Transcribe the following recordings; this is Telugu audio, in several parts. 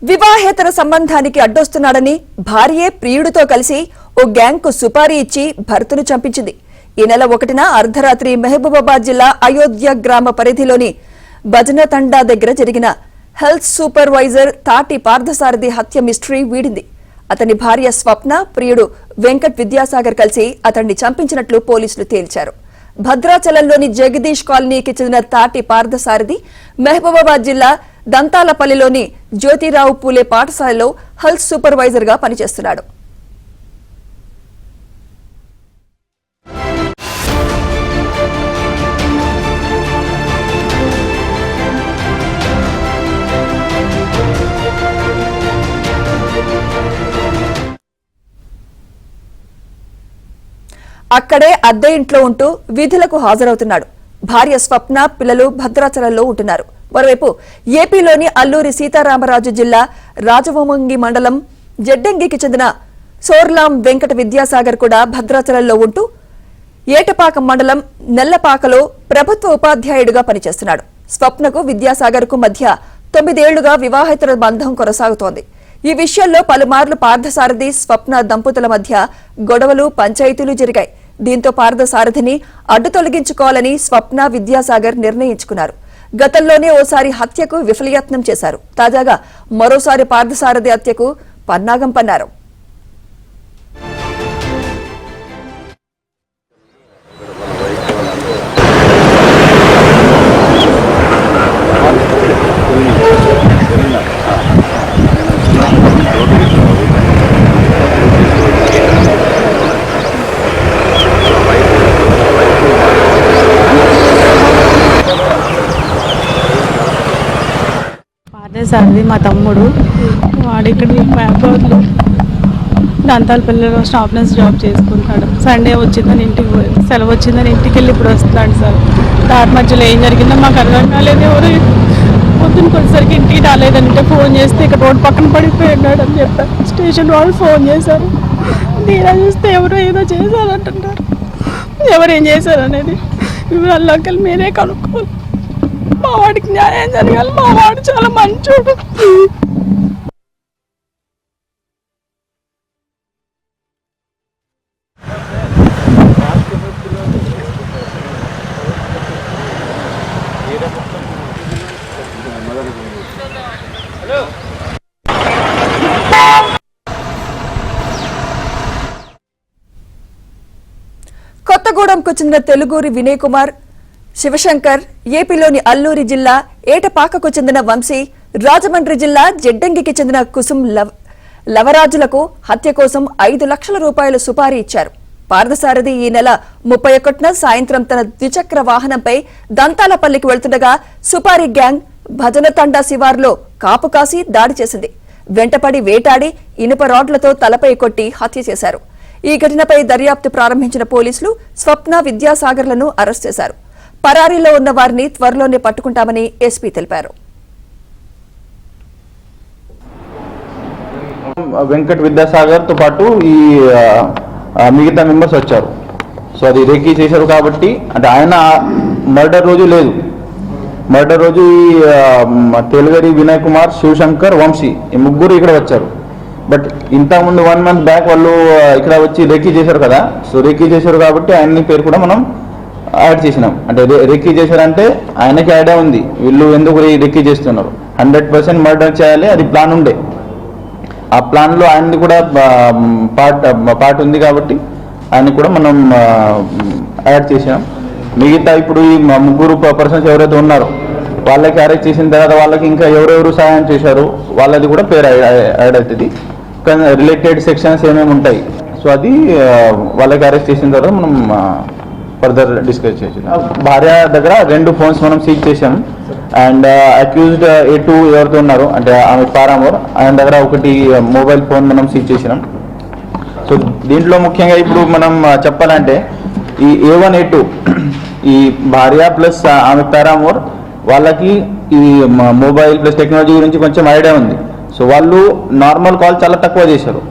వివాహేతర సంబంధానికి అడ్డొస్తున్నాడని భార్యే ప్రియుడితో కలిసి ఓ గ్యాంగ్ కు సుపారీ ఇచ్చి భర్తను చంపించింది. ఈ నెల 1న అర్ధరాత్రి మహబూబాబాద్ జిల్లా అయోధ్య గ్రామ పరిధిలోని భజనతండా దగ్గర జరిగిన హెల్త్ సూపర్వైజర్ తాటి పార్థసారథి హత్య మిస్టరీ వీడింది. అతని భార్య స్వప్న, ప్రియుడు వెంకట్ విద్యాసాగర్ కలిసి అతన్ని చంపించినట్లు పోలీసులు తేల్చారు. భద్రాచలంలోని జగదీష్ కాలనీకి చెందిన తాటి పార్థసారథి మహబూబాబాద్ జిల్లా దంతాలపల్లిలోని జ్యోతిరావు పూలే పాఠశాలలో హెల్త్ సూపర్వైజర్ గా పనిచేస్తున్నాడు. అక్కడే అద్దె ఇంట్లో ఉంటూ విధులకు హాజరవుతున్నాడు. భార్య స్వప్న, పిల్లలు భద్రాచలంలో ఉంటున్నారు. మరోవైపు ఏపీలోని అల్లూరి సీతారామరాజు జిల్లా రాజవొమ్మంగి మండలం జడ్డంగికి చెందిన సోర్లాం వెంకట విద్యాసాగర్ కూడా భద్రాచలంలో ఉంటూ ఏటపాక మండలం నెల్లపాకలో ప్రభుత్వ ఉపాధ్యాయుడిగా పనిచేస్తున్నాడు. స్వప్నకు విద్యాసాగర్ కు మధ్య 9 ఏళ్లుగా వివాహేతర బంధం కొనసాగుతోంది. ఈ విషయంలో పలుమార్లు పార్థసారథి, స్వప్న దంపతుల మధ్య గొడవలు, పంచాయతీలు జరిగాయి. దీంతో పార్థసారథిని అడ్డు తొలగించుకోవాలని స్వప్న, విద్యాసాగర్ నిర్ణయించుకున్నారు. గతంలోనే ఓసారి హత్యకు విఫలయత్నం చేశారు. తాజాగా మరోసారి పార్థసారథి హత్యకు పన్నాగం పన్నారు. సార్ది మా తమ్ముడు, వాడు ఇక్కడ మహబూబ్లో దంతాలపల్లిలో స్టాఫ్ నర్స్ జాబ్ చేసుకుంటాడు. సండే వచ్చిందని ఇంటికి సెలవు వచ్చిందని ఇంటికి వెళ్ళి ఇప్పుడు వస్తున్నాడు సార్. దారి మధ్యలో ఏం జరిగిందో మాకు అర్థం కాలేదు. ఎవరు పొద్దున్నకి వచ్చేసరికి ఇంటికి రాలేదంటే ఫోన్ చేస్తే ఇక్కడ రోడ్డు పక్కన పడిపోయినాడు అని చెప్పారు. స్టేషన్ వాళ్ళు ఫోన్ చేశారు. తీరా చూస్తే ఎవరో ఏదో చేశారంటున్నారు. ఎవరేం చేశారు అనేది వివరాల్లోకి మీరే కనుక్కోవాలి. మా వాడికి న్యాయం జరగాలి. మా వాడు చాలా మంచోడు. కొత్తగూడెంకు చెందిన తెలుగూరి వినయ్ కుమార్, శివశంకర్, ఏపీలోని అల్లూరి జిల్లా ఏటపాకకు చెందిన వంశీ, రాజమండ్రి జిల్లా జడ్డంగికి చెందిన కుసుమ్ లవరాజులకు హత్య కోసం 5 లక్షల రూపాయల సుపారీ ఇచ్చారు. పార్థసారథి ఈ నెల 31న సాయంత్రం తన ద్విచక్ర వాహనంపై దంతాలపల్లికి వెళ్తుండగా సుపారీ గ్యాంగ్ భజనతండా శివార్లో కాపు కాసి దాడి చేసింది. వెంటపడి వేటాడి ఇనుప రాడ్లతో తలపై కొట్టి హత్య చేశారు. ఈ ఘటనపై దర్యాప్తు ప్రారంభించిన పోలీసులు స్వప్న, విద్యాసాగర్లను అరెస్ట్ చేశారు. పరారీలో ఉన్న వారిని త్వరలోనే పట్టుకుంటామని ఎస్పీ తెలిపారు. వెంకట్ విద్యాసాగర్ తో పాటు ఈ మిగతా మెంబర్స్ వచ్చారు. సో అది రేకీ చేశారు కాబట్టి, అంటే ఆయన మర్డర్ రోజు లేదు. మర్డర్ రోజు ఈ తెలుగరి వినయ్ కుమార్, శివశంకర్, వంశీ ఈ ముగ్గురు ఇక్కడ వచ్చారు. బట్ ఇంతకుముందు 1 month బ్యాక్ వాళ్ళు ఇక్కడ వచ్చి రేకీ చేశారు కదా. సో రేకీ చేశారు కాబట్టి ఆయన్ని పేరు కూడా మనం యాడ్ చేసినాం. అంటే రెక్కీ చేశారంటే ఆయనకి ఐడియా ఉంది వీళ్ళు ఎందుకు రెక్కీ చేస్తున్నారు. 100% మర్డర్ చేయాలి, అది ప్లాన్ ఉండే. ఆ ప్లాన్లో ఆయనది కూడా పార్ట్ ఉంది కాబట్టి ఆయన కూడా మనం యాడ్ చేసినాం. మిగతా ఇప్పుడు ఈ ముగ్గురు పర్సన్స్ ఎవరైతే ఉన్నారో వాళ్ళకి అరెస్ట్ చేసిన తర్వాత వాళ్ళకి ఇంకా ఎవరెవరు సహాయం చేశారు వాళ్ళది కూడా పేరు యాడ్ అవుతుంది. కానీ రిలేటెడ్ సెక్షన్స్ ఏమేమి ఉంటాయి, సో అది వాళ్ళకి అరెస్ట్ చేసిన తర్వాత మనం ఫర్దర్ డిస్కస్ చేసాం. భార్య దగ్గర 2 phones మనం సీజ్ చేసాం. అండ్ అక్యూజ్డ్ A2 ఎవరితో ఉన్నారు అంటే ఆమె పారామోర్, ఆయన దగ్గర 1 మొబైల్ ఫోన్ మనం సీజ్ చేసినాం. సో దీంట్లో ముఖ్యంగా ఇప్పుడు మనం చెప్పాలంటే ఈ A1 A2 ఈ భార్య ప్లస్ ఆమె పారామోర్ వాళ్ళకి ఈ మొబైల్ ప్లస్ టెక్నాలజీ గురించి కొంచెం ఐడియా ఉంది. సో వాళ్ళు నార్మల్ కాల్ చాలా తక్కువ చేశారు.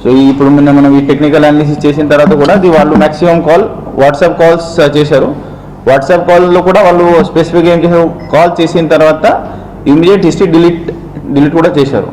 సో ఇప్పుడు మనం ఈ టెక్నికల్ అనాలిసిస్ చేసిన తర్వాత కూడా వాళ్ళు మ్యాక్సిమం కాల్ వాట్సాప్ కాల్స్ చేశారు. వాట్సాప్ కాల్లో కూడా వాళ్ళు స్పెసిఫిక్గా ఏం చేశారు, కాల్ చేసిన తర్వాత ఇమీడియట్ హిస్టరీ డిలీట్ కూడా చేశారు.